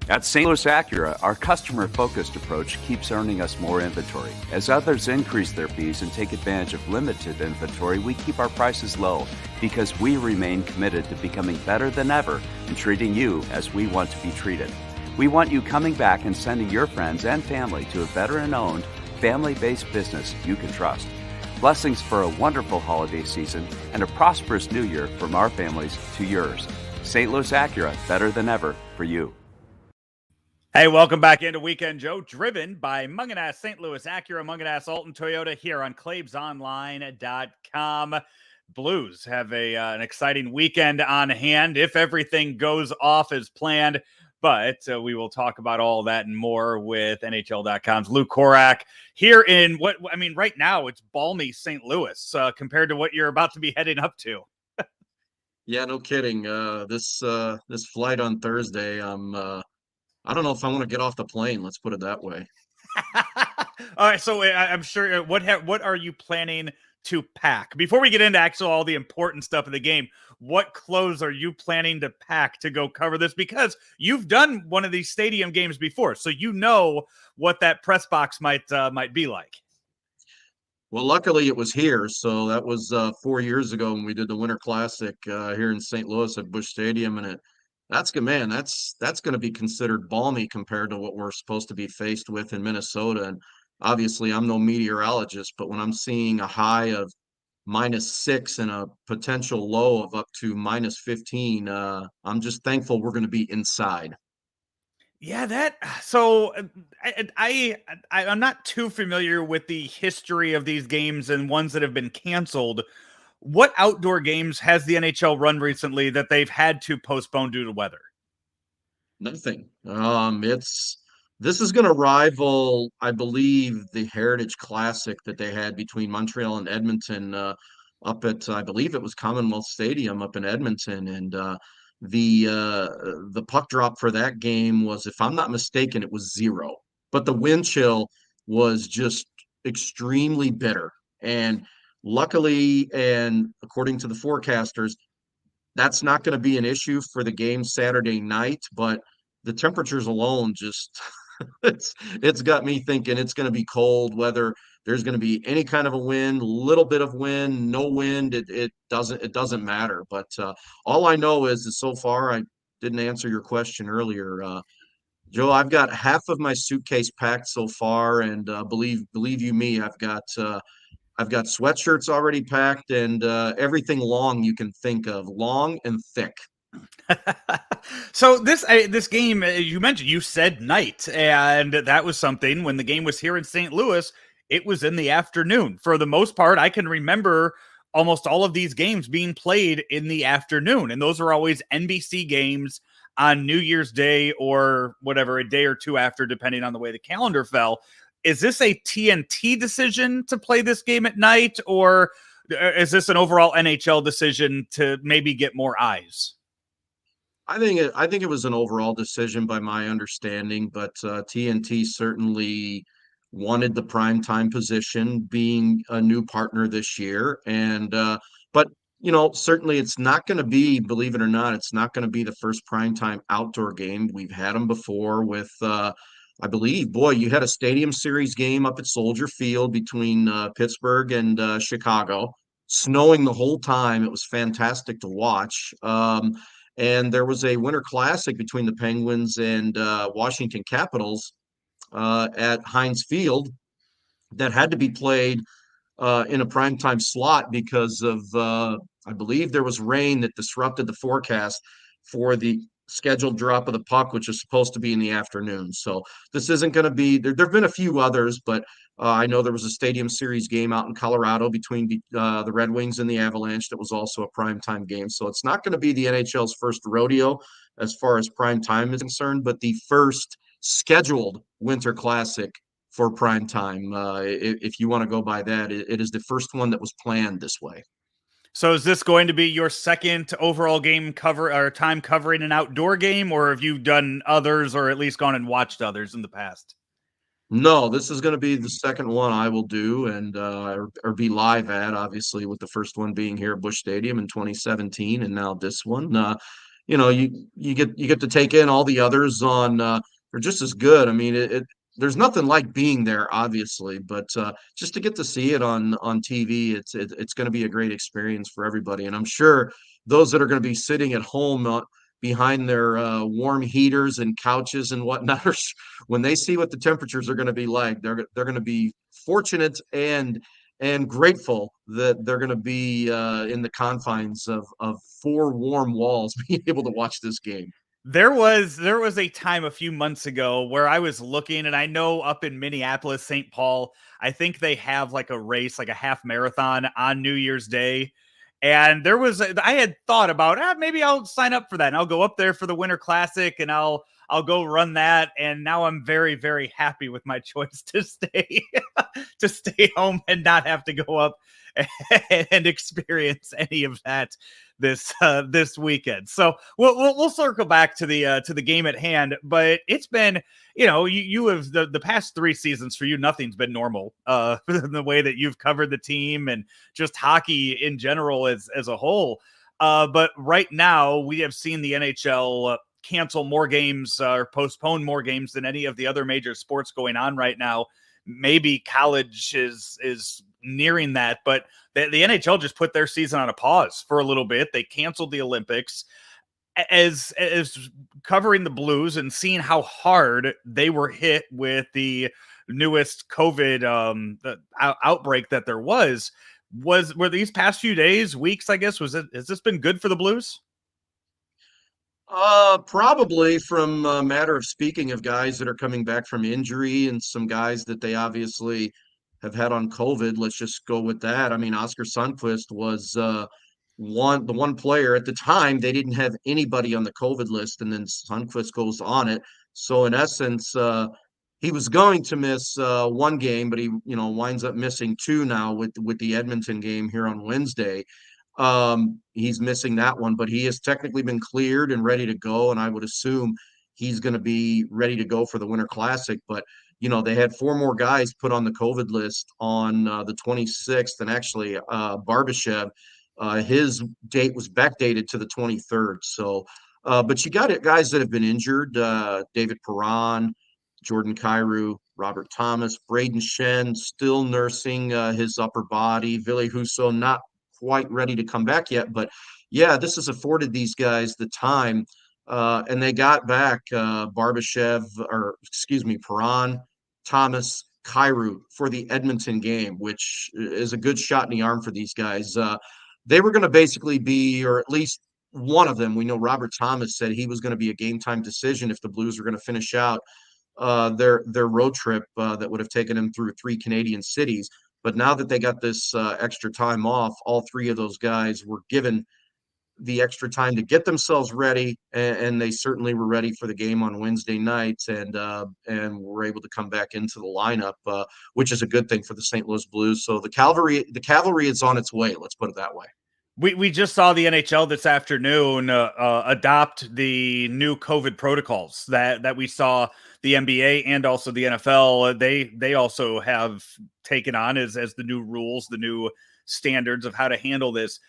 At St. Louis Acura, our customer-focused approach keeps earning us more inventory. As others increase their fees and take advantage of limited inventory, we keep our prices low because we remain committed to becoming better than ever and treating you as we want to be treated. We want you coming back and sending your friends and family to a veteran-owned, family-based business you can trust. Blessings for a wonderful holiday season and a prosperous new year from our families to yours. St. Louis Acura, better than ever for you. Hey, welcome back into Weekend Joe, driven by Munganass St. Louis Acura, Munganass Alton Toyota here on ClaibsOnline.com. Blues have an exciting weekend on hand if everything goes off as planned. But we will talk about all that and more with NHL.com's Lou Korac here in right now it's balmy St. Louis compared to what you're about to be heading up to. Yeah, no kidding. This flight on Thursday, I don't know if I want to get off the plane. Let's put it that way. All right, so I'm sure. What are you planning to pack before we get into actually all the important stuff of the game? What clothes are you planning to pack to go cover this? Because you've done one of these stadium games before, so you know what that press box might be like. Well, luckily it was here. So that was 4 years ago when we did the Winter Classic here in St. Louis at Busch Stadium, and that's good, man. That's going to be considered balmy compared to what we're supposed to be faced with in Minnesota. And obviously, I'm no meteorologist, but when I'm seeing a high of -6 and a potential low of up to -15, I'm just thankful we're going to be inside. Yeah, I'm not too familiar with the history of these games and ones that have been canceled. What outdoor games has the NHL run recently that they've had to postpone due to weather? Nothing. This is going to rival, I believe, the Heritage Classic that they had between Montreal and Edmonton up at, I believe it was Commonwealth Stadium up in Edmonton, and the puck drop for that game was, if I'm not mistaken, it was 0. But the wind chill was just extremely bitter, and luckily, and according to the forecasters, that's not going to be an issue for the game Saturday night, but the temperatures alone just it's got me thinking it's going to be cold, whether there's going to be any kind of a wind, little bit of wind, no wind, it doesn't matter. But all I know is so far, I didn't answer your question earlier, Joe. I've got half of my suitcase packed so far, and believe you me, I've got sweatshirts already packed and everything long you can think of, long and thick. So this game, you mentioned, you said night, and that was something. When the game was here in St. Louis, it was in the afternoon. For the most part, I can remember almost all of these games being played in the afternoon, and those are always NBC games on New Year's Day or whatever, a day or two after, depending on the way the calendar fell. Is this a TNT decision to play this game at night, or is this an overall NHL decision to maybe get more eyes? I think it was an overall decision by my understanding, but TNT certainly wanted the prime time position, being a new partner this year, and but certainly it's not going to be, believe it or not, it's not going to be the first prime time outdoor game. We've had them before with. I believe, boy, you had a Stadium Series game up at Soldier Field between Pittsburgh and Chicago, snowing the whole time. It was fantastic to watch. And there was a Winter Classic between the Penguins and Washington Capitals at Heinz Field that had to be played in a primetime slot because of, I believe there was rain that disrupted the forecast for the scheduled drop of the puck, which is supposed to be in the afternoon. So this isn't going to be, there've been a few others, but I know there was a Stadium Series game out in Colorado between the Red Wings and the Avalanche that was also a primetime game. So it's not going to be the NHL's first rodeo as far as prime time is concerned, but the first scheduled Winter Classic for prime time. If you want to go by that, it is the first one that was planned this way. So is this going to be your second overall game cover or time covering an outdoor game, or have you done others or at least gone and watched others in the past? No, this is going to be the second one I will do and or be live at, obviously, with the first one being here at Busch Stadium in 2017 and now this one. you get to take in all the others on they're just as good. I mean, there's nothing like being there, obviously, but just to get to see it on TV, it's going to be a great experience for everybody. And I'm sure those that are going to be sitting at home behind their warm heaters and couches and whatnot, when they see what the temperatures are going to be like, they're going to be fortunate and grateful that they're going to be in the confines of four warm walls, being able to watch this game. There was a time a few months ago where I was looking, and I know up in Minneapolis, St. Paul, I think they have like a race, like a half marathon on New Year's Day. And I had thought about, maybe I'll sign up for that, and I'll go up there for the Winter Classic, and I'll go run that. And now I'm very, very happy with my choice to stay to stay home and not have to go up and experience any of that this weekend. So we'll circle back to the game at hand, but it's been, you have the past 3 seasons for you, nothing's been normal in the way that you've covered the team and just hockey in general as a whole. But right now we have seen the NHL cancel more games or postpone more games than any of the other major sports going on right now. Maybe college is nearing that, but the NHL just put their season on a pause for a little bit. They canceled the Olympics. As covering the Blues and seeing how hard they were hit with the newest COVID outbreak that there were these past few days, weeks, I guess, has this been good for the Blues? Probably from a matter of speaking of guys that are coming back from injury and some guys that they obviously have had on COVID. Let's just go with that. I mean, Oscar Sundqvist was the one player at the time. They didn't have anybody on the COVID list, and then Sundqvist goes on it. So in essence, he was going to miss one game, but he winds up missing two now with the Edmonton game here on Wednesday. He's missing that one, but he has technically been cleared and ready to go. And I would assume he's going to be ready to go for the Winter Classic. But, they had 4 more guys put on the COVID list on the 26th. And actually, Barbashev, his date was backdated to the 23rd. So, but you got it, guys that have been injured, David Perron, Jordan Kyrou, Robert Thomas, Braden Shen, still nursing his upper body, Ville Husso, not quite ready to come back yet, but yeah, this has afforded these guys the time, and they got back Perron, Thomas, Kyrou for the Edmonton game, which is a good shot in the arm for these guys. They were going to basically be, or at least one of them, we know Robert Thomas said he was going to be a game time decision if the Blues were going to finish out their road trip that would have taken them through 3 Canadian cities. But now that they got this extra time off, all 3 of those guys were given the extra time to get themselves ready, and they certainly were ready for the game on Wednesday night, and were able to come back into the lineup, which is a good thing for the St. Louis Blues. So the cavalry is on its way. Let's put it that way. We just saw the NHL this afternoon adopt the new COVID protocols that we saw the NBA and also the NFL. They also have taken on as the new rules, the new standards of how to handle this.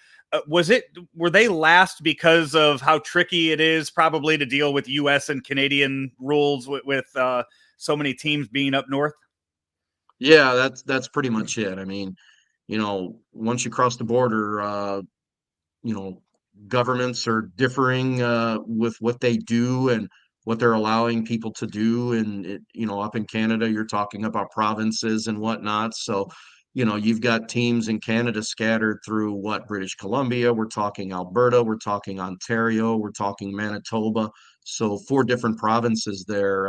Were they last because of how tricky it is probably to deal with U.S. and Canadian rules with so many teams being up north? Yeah, that's pretty much it. I mean, once you cross the border, governments are differing with what they do and what they're allowing people to do. And, up in Canada, you're talking about provinces and whatnot. So, you've got teams in Canada scattered through British Columbia, we're talking Alberta, we're talking Ontario, we're talking Manitoba. So 4 different provinces there.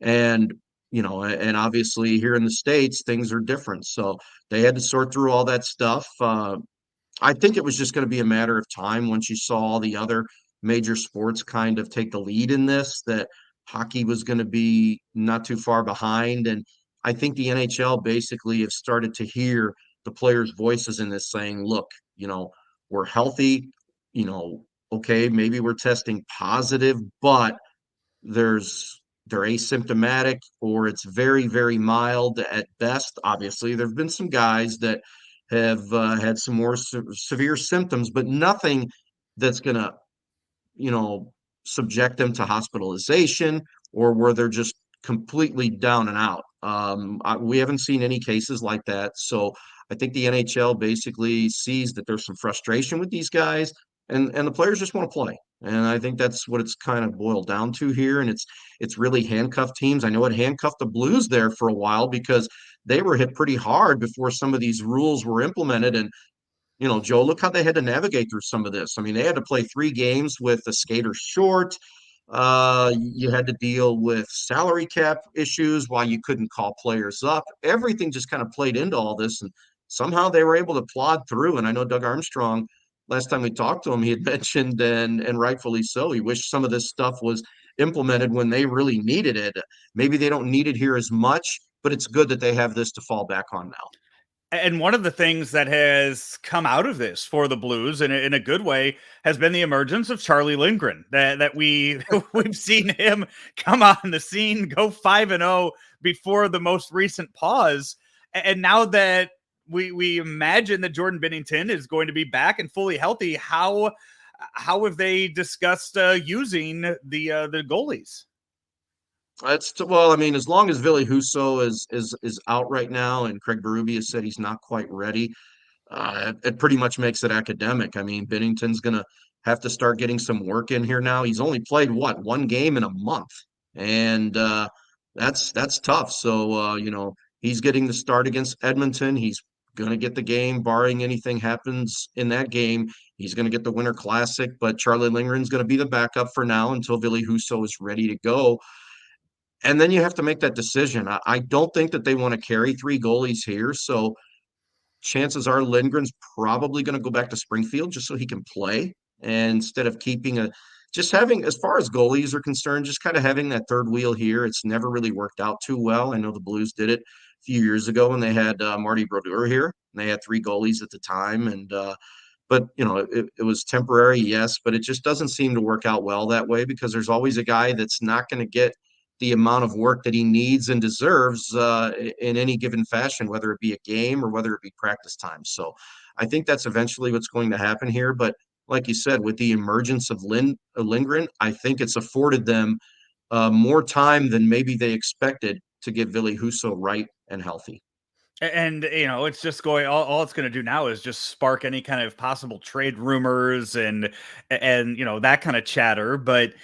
And, and obviously here in the States, things are different. So they had to sort through all that stuff. I think it was just going to be a matter of time once you saw all the other major sports kind of take the lead in this, that hockey was going to be not too far behind. And I think the NHL basically have started to hear the players' voices in this saying, look, we're healthy, okay, maybe we're testing positive, but they're asymptomatic or it's very, very mild at best. Obviously, there have been some guys that have had some more severe symptoms, but nothing that's going to, subject them to hospitalization, or where they're just completely down and out. We haven't seen any cases like that. So I think the NHL basically sees that there's some frustration with these guys, and the players just want to play. And I think that's what it's kind of boiled down to here. And it's really handcuffed teams. I know it handcuffed the Blues there for a while because they were hit pretty hard before some of these rules were implemented. And Joe, look how they had to navigate through some of this. I mean, they had to play 3 games with the skater short. You had to deal with salary cap issues while you couldn't call players up. Everything just kind of played into all this, and somehow they were able to plod through. And I know Doug Armstrong, last time we talked to him, he had mentioned, and rightfully so, he wished some of this stuff was implemented when they really needed it. Maybe they don't need it here as much, but it's good that they have this to fall back on now. And one of the things that has come out of this for the Blues in a good way has been the emergence of Charlie Lindgren. That we've seen him come on the scene, go 5-0 before the most recent pause, and now that we imagine that Jordan Binnington is going to be back and fully healthy, how have they discussed using the goalies? Well, I mean, as long as Ville Husso is out right now, and Craig Berube has said he's not quite ready, it pretty much makes it academic. I mean, Binnington's going to have to start getting some work in here now. He's only played 1 game in a month, and that's tough. So he's getting the start against Edmonton. He's going to get the game, barring anything happens in that game. He's going to get the Winter Classic, but Charlie Lindgren's going to be the backup for now until Ville Husso is ready to go. And then you have to make that decision. I don't think that they want to carry 3 goalies here. So chances are Lindgren's probably going to go back to Springfield just so he can play. And instead of just having, as far as goalies are concerned, just kind of having that third wheel here. It's never really worked out too well. I know the Blues did it a few years ago when they had Marty Brodeur here. And they had 3 goalies at the time. But it was temporary, yes, but it just doesn't seem to work out well that way because there's always a guy that's not going to get the amount of work that he needs and deserves in any given fashion, whether it be a game or whether it be practice time. So I think that's eventually what's going to happen here. But like you said, with the emergence of Lindgren, I think it's afforded them more time than maybe they expected to get Ville Husso right and healthy. And it's just going. All it's going to do now is just spark any kind of possible trade rumors and that kind of chatter. But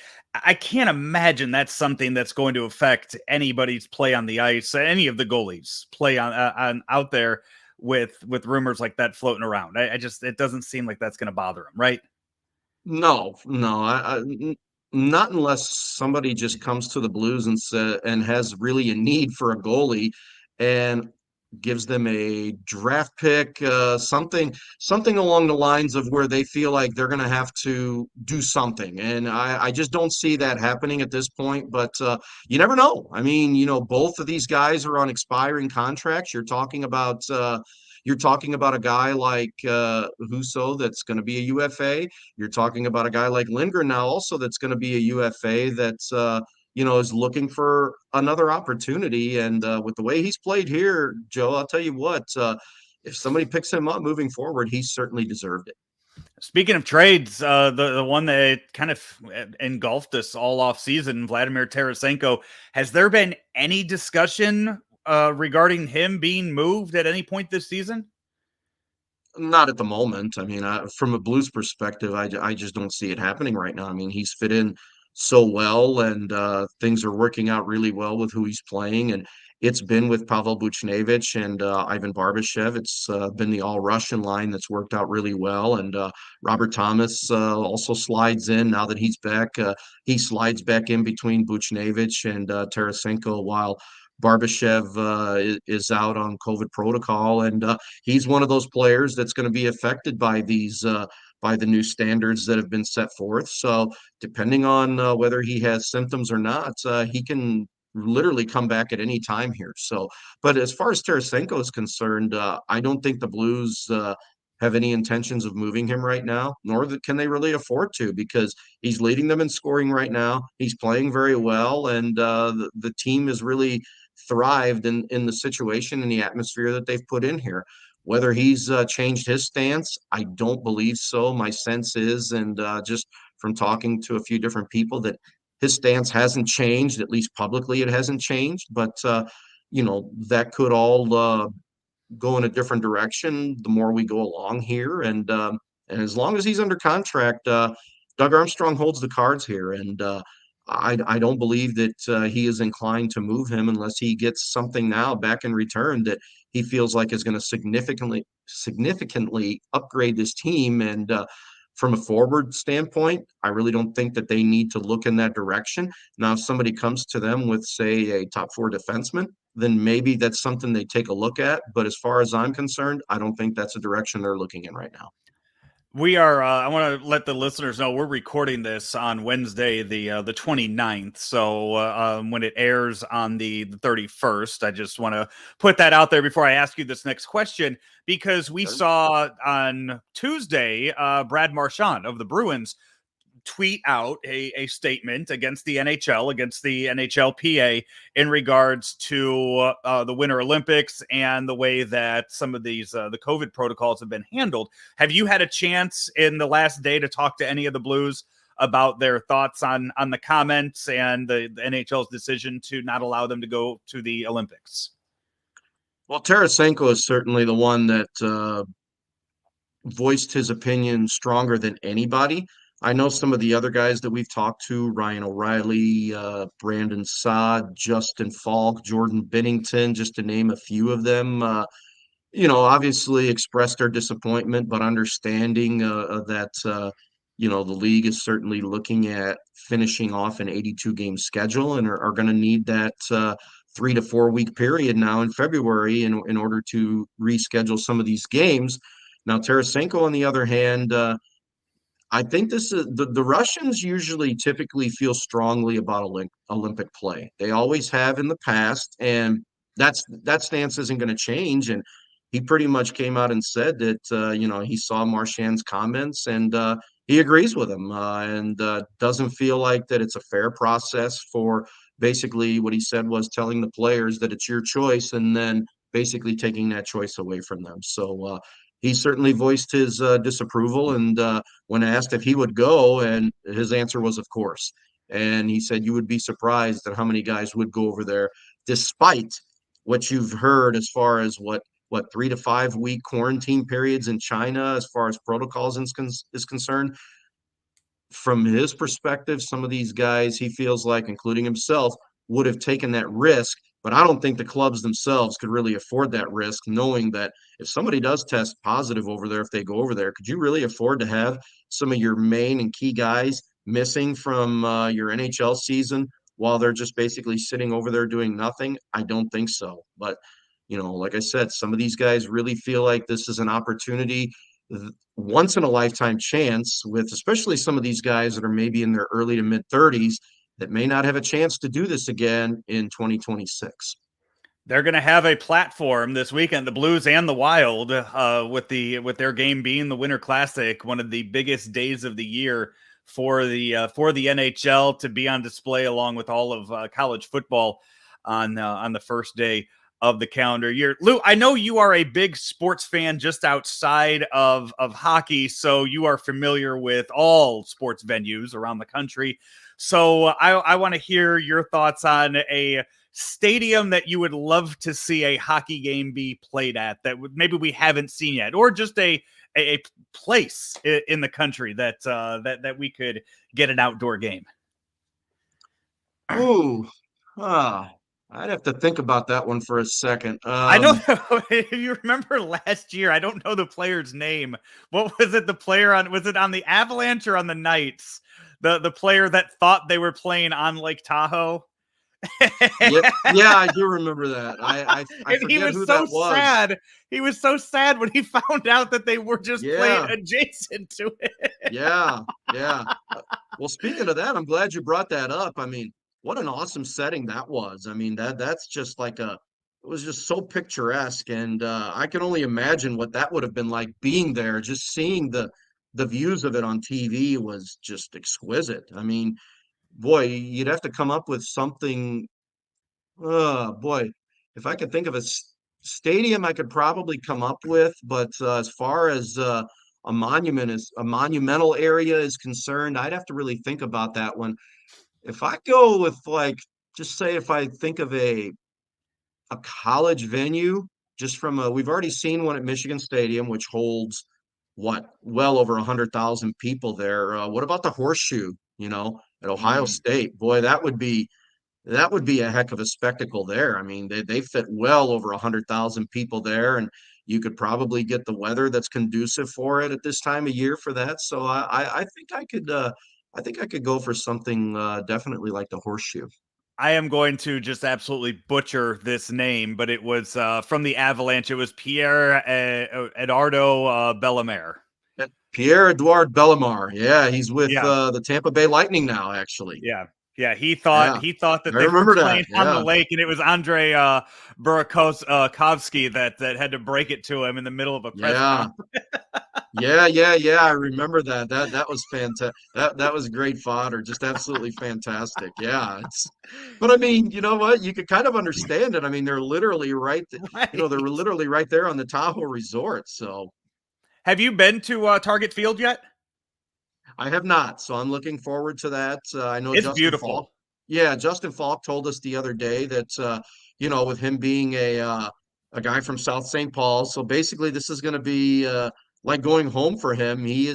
I can't imagine that's something that's going to affect anybody's play on the ice, any of the goalies play on out there with rumors like that floating around. It doesn't seem like that's going to bother them, right? No, not unless somebody just comes to the Blues and has really a need for a goalie and gives them a draft pick, something along the lines of where they feel like they're going to have to do something. And I just don't see that happening at this point. But you never know. I mean, both of these guys are on expiring contracts. You're talking about a guy like Husso that's going to be a UFA. You're talking about a guy like Lindgren now also that's going to be a UFA that's is looking for another opportunity. And with the way he's played here, Joe, I'll tell you what, if somebody picks him up moving forward, he certainly deserved it. Speaking of trades, the one that kind of engulfed us all off season, Vladimir Tarasenko, has there been any discussion regarding him being moved at any point this season? Not at the moment. I mean, from a Blues perspective, I just don't see it happening right now. I mean, he's fit in so well, and things are working out really well with who he's playing. And it's been with Pavel Buchnevich and Ivan Barbashev. It's been the all-Russian line that's worked out really well. And Robert Thomas also slides in now that he's back. He slides back in between Buchnevich and Tarasenko while Barbashev is out on COVID protocol, and he's one of those players that's going to be affected by by the new standards that have been set forth. So, depending on whether he has symptoms or not, he can literally come back at any time here. So, but as far as Tarasenko is concerned, I don't think the Blues have any intentions of moving him right now, nor can they really afford to, because he's leading them in scoring right now. He's playing very well, and the team is really thrived in the situation and the atmosphere that they've put in here. Whether he's changed his stance, I don't believe so. My sense is, and just from talking to a few different people that his stance hasn't changed, at least publicly it hasn't changed, but that could all go in a different direction the more we go along here. And as long as he's under contract, Doug Armstrong holds the cards here. And I don't believe that he is inclined to move him unless he gets something now back in return that he feels like is going to significantly upgrade this team. And from a forward standpoint, I really don't think that they need to look in that direction. Now, if somebody comes to them with, say, a top four defenseman, then maybe that's something they take a look at. But as far as I'm concerned, I don't think that's a direction they're looking in right now. We are, I want to let the listeners know we're recording this on Wednesday, the 29th. So when it airs on the 31st, I just want to put that out there before I ask you this next question, because we saw on Tuesday, Brad Marchand of the Bruins tweet out a statement against the NHL, against the NHLPA in regards to the Winter Olympics and the way that some of these the COVID protocols have been handled. Have you had a chance in the last day to talk to any of the Blues about their thoughts on the comments and the NHL's decision to not allow them to go to the Olympics? Well, Tarasenko is certainly the one that voiced his opinion stronger than anybody. I know some of the other guys that we've talked to, Ryan O'Reilly, Brandon Saad, Justin Falk, Jordan Binnington, just to name a few of them, obviously expressed their disappointment, but understanding that, the league is certainly looking at finishing off an 82-game schedule and are going to need that 3 to 4 week period now in February in order to reschedule some of these games. Now, Tarasenko, on the other hand, I think this is the Russians usually typically feel strongly about Olympic play. They always have in the past, and that stance isn't going to change. And he pretty much came out and said that he saw Marchand's comments and he agrees with him and doesn't feel like that it's a fair process for basically what he said was telling the players that it's your choice and then basically taking that choice away from them. So he certainly voiced his disapproval and when asked if he would go, and his answer was, of course. And he said, you would be surprised at how many guys would go over there, despite what you've heard as far as what 3 to 5 week quarantine periods in China, as far as protocols is concerned. From his perspective, some of these guys, he feels like, including himself, would have taken that risk. But I don't think the clubs themselves could really afford that risk, knowing that if somebody does test positive over there, if they go over there, could you really afford to have some of your main and key guys missing from your NHL season while they're just basically sitting over there doing nothing? I don't think so. But, like I said, some of these guys really feel like this is an opportunity, once in a lifetime chance, with especially some of these guys that are maybe in their early to mid 30s that may not have a chance to do this again in 2026. They're going to have a platform this weekend, the Blues and the Wild, with their game being the Winter Classic, one of the biggest days of the year for the NHL, to be on display along with all of college football on the first day of the calendar year. Lou, I know you are a big sports fan just outside of hockey, so you are familiar with all sports venues around the country. So I want to hear your thoughts on a stadium that you would love to see a hockey game be played at that maybe we haven't seen yet, or just a place in the country that we could get an outdoor game. Ooh, I'd have to think about that one for a second. I don't know if you remember last year. I don't know the player's name. What was it? The player was it on the Avalanche or on the Knights? The player that thought they were playing on Lake Tahoe. Yeah, I do remember that. I forget who that was. Sad. He was so sad when he found out that they were just playing adjacent to it. Yeah. Well, speaking of that, I'm glad you brought that up. I mean, what an awesome setting that was. I mean, that's just like it was just so picturesque, and I can only imagine what that would have been like being there. Just seeing the views of it on TV was just exquisite. I mean, boy, you'd have to come up with something. Boy, if I could think of a stadium, I could probably come up with. But as far as a monumental area is concerned, I'd have to really think about that one. If I go with like, just say if I think of a college venue, just from we've already seen one at Michigan Stadium, which holds what, well over 100,000 people there. What about the Horseshoe, at Ohio Mm. State? Boy, that would be a heck of a spectacle there. I mean, they fit well over 100,000 people there, and you could probably get the weather that's conducive for it at this time of year for that. So I think I could go for something definitely like the Horseshoe. I am going to just absolutely butcher this name, but it was from the Avalanche. It was Pierre Eduardo Bellemare. Pierre-Edouard Bellemare. Yeah, he's with Yeah, the Tampa Bay Lightning now, actually. yeah, yeah. He Yeah, thought that I they were remember that. playing on the Yeah. lake, and it was Andre Burakovsky that had to break it to him in the middle of a press Yeah. conference. Yeah. I remember that. That was fantastic. That was great fodder. Just absolutely fantastic. Yeah. But I mean, you know what? You could kind of understand it. I mean, they're literally Right. they're literally right there on the Tahoe Resort. So Have you been to Target Field yet? I have not. So I'm looking forward to that. I know It's Justin Falk. beautiful. Yeah, Justin Falk told us the other day that with him being a guy from South St. Paul, so basically this is going to be like going home for him. He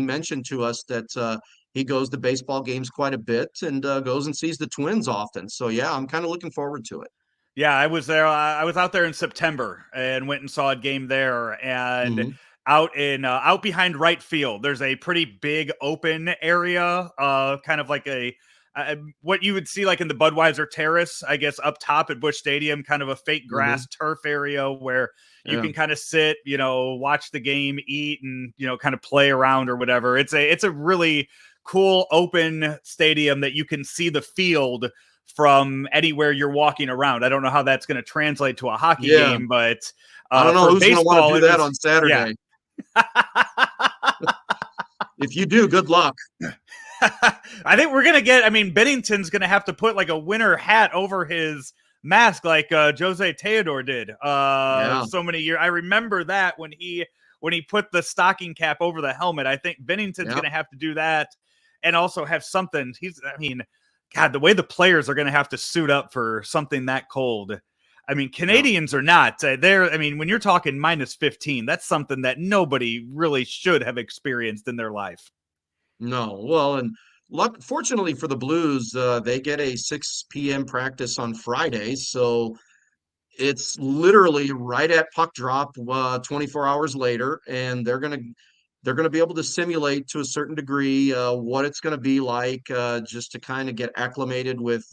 mentioned to us that he goes to baseball games quite a bit and goes and sees the Twins often. So yeah, I'm kind of looking forward to it. Yeah, I was there. I was out there in September and went and saw a game there. And Hmm. out behind right field, there's a pretty big open area, kind of like what you would see like in the Budweiser Terrace, I guess, up top at Busch Stadium, kind of a fake Hmm. grass turf area where you Yeah. can kind of sit, watch the game, eat, and kind of play around or whatever. It's a really cool open stadium that you can see the field from anywhere you're walking around. I don't know how that's going to translate to a hockey Yeah. game, but I don't know for who's going to want to baseball, do it that was, on yeah. Saturday. If you do, good luck. I think we're going to get, Bennington's going to have to put like a winter hat over his mask like Jose Teodor did Yeah. so many years. I remember that when he put the stocking cap over the helmet. I think Bennington's Yeah. going to have to do that and also have something. God, the way the players are going to have to suit up for something that cold. Canadians are not. When you're talking minus 15, that's something that nobody really should have experienced in their life. No. Well, and fortunately for the Blues, they get a 6 p.m. practice on Friday, so it's literally right at puck drop 24 hours later, and they're gonna be able to simulate to a certain degree what it's gonna be like, just to kind of get acclimated with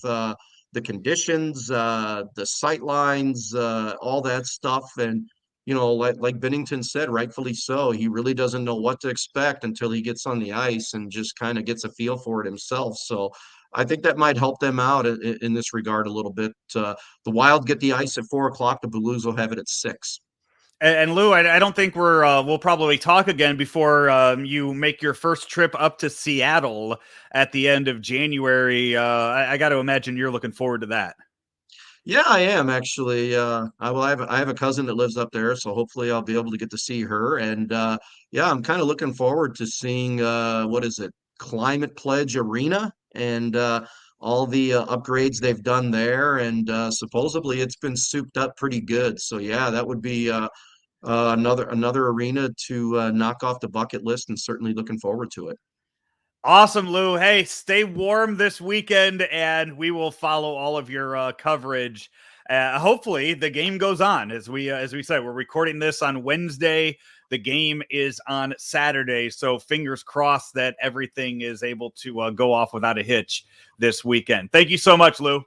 the conditions, the sight lines, all that stuff. And like Bennington said, rightfully so, he really doesn't know what to expect until he gets on the ice and just kind of gets a feel for it himself. So I think that might help them out in this regard a little bit. The Wild get the ice at 4 o'clock. The Blues will have it at 6. And Lou, I don't think we'll probably talk again before you make your first trip up to Seattle at the end of January. I got to imagine you're looking forward to that. Yeah, I am actually. I have a cousin that lives up there, so hopefully I'll be able to get to see her. And yeah, I'm kind of looking forward to seeing what is it, Climate Pledge Arena, and all the upgrades they've done there. And supposedly it's been souped up pretty good. So yeah, that would be another arena to knock off the bucket list, and certainly looking forward to it. Awesome, Lou. Hey, stay warm this weekend, and we will follow all of your coverage. Hopefully, the game goes on. As we said, we're recording this on Wednesday. The game is on Saturday, so fingers crossed that everything is able to go off without a hitch this weekend. Thank you so much, Lou.